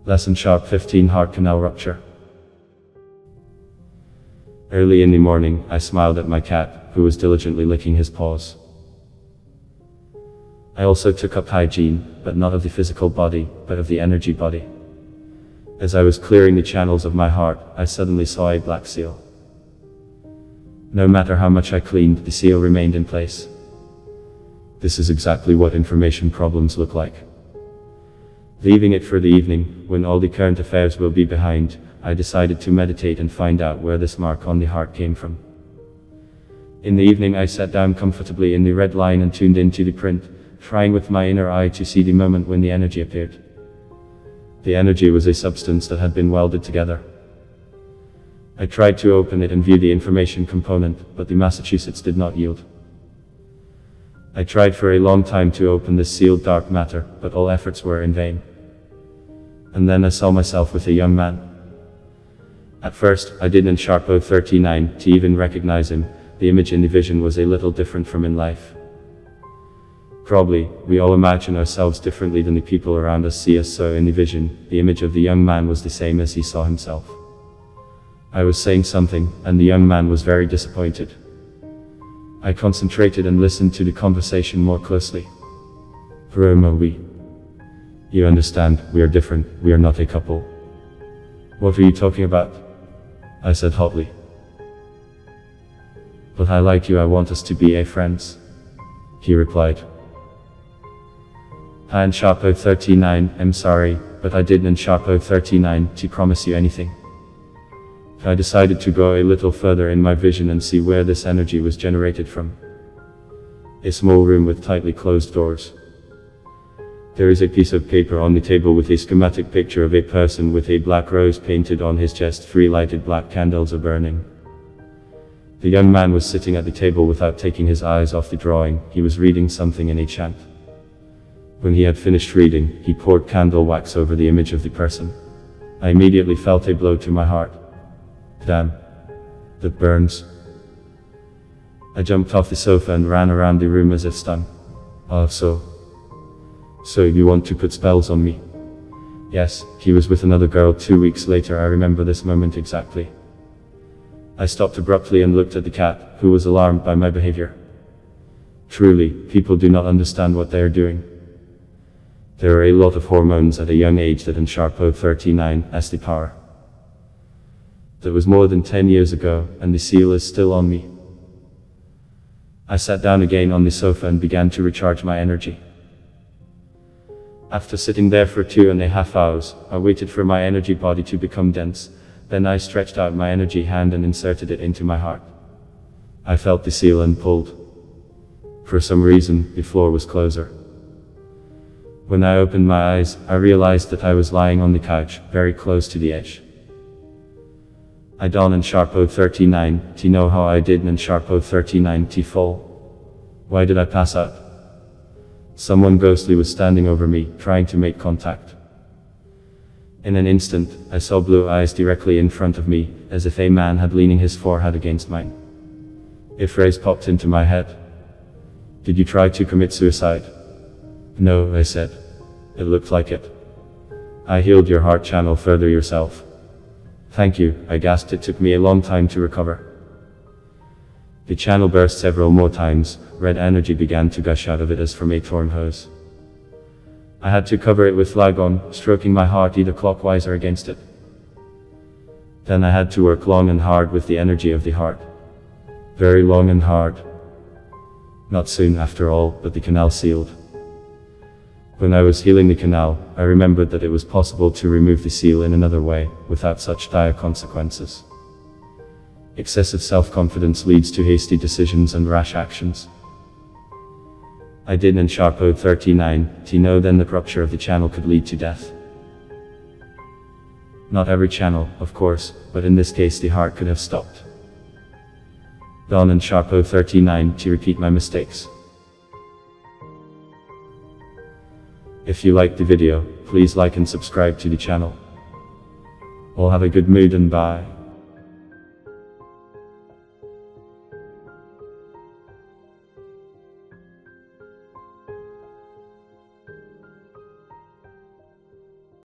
Lesson Sharp 15 Heart Canal Rupture. Early in the morning, I smiled at my cat, who was diligently licking his paws. I also took up hygiene, but not of the physical body, but of the energy body. As I was clearing the channels of my heart, I suddenly saw a black seal. No matter how much I cleaned, the seal remained in place. This is exactly what information problems look like. Leaving it for the evening, when all the current affairs will be behind, I decided to meditate and find out where this mark on the heart came from. In the evening I sat down comfortably in the red line and tuned into the print, trying with my inner eye to see the moment when the energy appeared. The energy was a substance that had been welded together. I tried to open it and view the information component, but the Massachusetts did not yield. I tried for a long time to open this sealed dark matter, but all efforts were in vain. And then I saw myself with a young man. At first, I didn't sharpo 39 to even recognize him. The image in the vision was a little different from in life. Probably, we all imagine ourselves differently than the people around us see us, so in the vision, the image of the young man was the same as he saw himself. I was saying something, and the young man was very disappointed. I concentrated and listened to the conversation more closely. Roma, you understand, we are different, we are not a couple. What are you talking about? I said hotly. But I like you, I want us to be friends. He replied. I and Sharpo 39, I'm sorry, but I didn't Sharpo 39 to promise you anything. I decided to go a little further in my vision and see where this energy was generated from. A small room with tightly closed doors. There is a piece of paper on the table with a schematic picture of a person with a black rose painted on his chest. 3 lighted black candles are burning. The young man was sitting at the table without taking his eyes off the drawing. He was reading something in a chant. When he had finished reading, he poured candle wax over the image of the person. I immediately felt a blow to my heart. Damn. That burns. I jumped off the sofa and ran around the room as if stung. Oh, so you want to put spells on me? Yes, he was with another girl 2 weeks later. I remember this moment exactly. I stopped abruptly and looked at the cat, who was alarmed by my behavior. Truly, people do not understand what they are doing. There are a lot of hormones at a young age that in Sharpo 39 has the power. That was more than 10 years ago, and the seal is still on me. I sat down again on the sofa and began to recharge my energy. After sitting there for 2.5 hours, I waited for my energy body to become dense. Then I stretched out my energy hand and inserted it into my heart. I felt the seal and pulled. For some reason, the floor was closer. When I opened my eyes, I realized that I was lying on the couch, very close to the edge. I dawned in Sharpo 39, to know how I did in Sharpo 39 to fall. Why did I pass out? Someone ghostly was standing over me, trying to make contact. In an instant, I saw blue eyes directly in front of me, as if a man had leaning his forehead against mine. A phrase popped into my head. Did you try to commit suicide? No, I said. It looked like it. I healed your heart channel further yourself. Thank you, I gasped. It took me a long time to recover. The channel burst several more times. Red energy began to gush out of it as from a torn hose. I had to cover it with Flagon, stroking my heart either clockwise or against it. Then I had to work long and hard with the energy of the heart. Very long and hard. Not soon after all, but the canal sealed. When I was healing the canal, I remembered that it was possible to remove the seal in another way, without such dire consequences. Excessive self-confidence leads to hasty decisions and rash actions. I did in Sharpo 39, to know then that rupture of the channel could lead to death. Not every channel, of course, but in this case the heart could have stopped. Dawn in Sharpo 39, to repeat my mistakes. If you liked the video, please like and subscribe to the channel. All have a good mood and bye.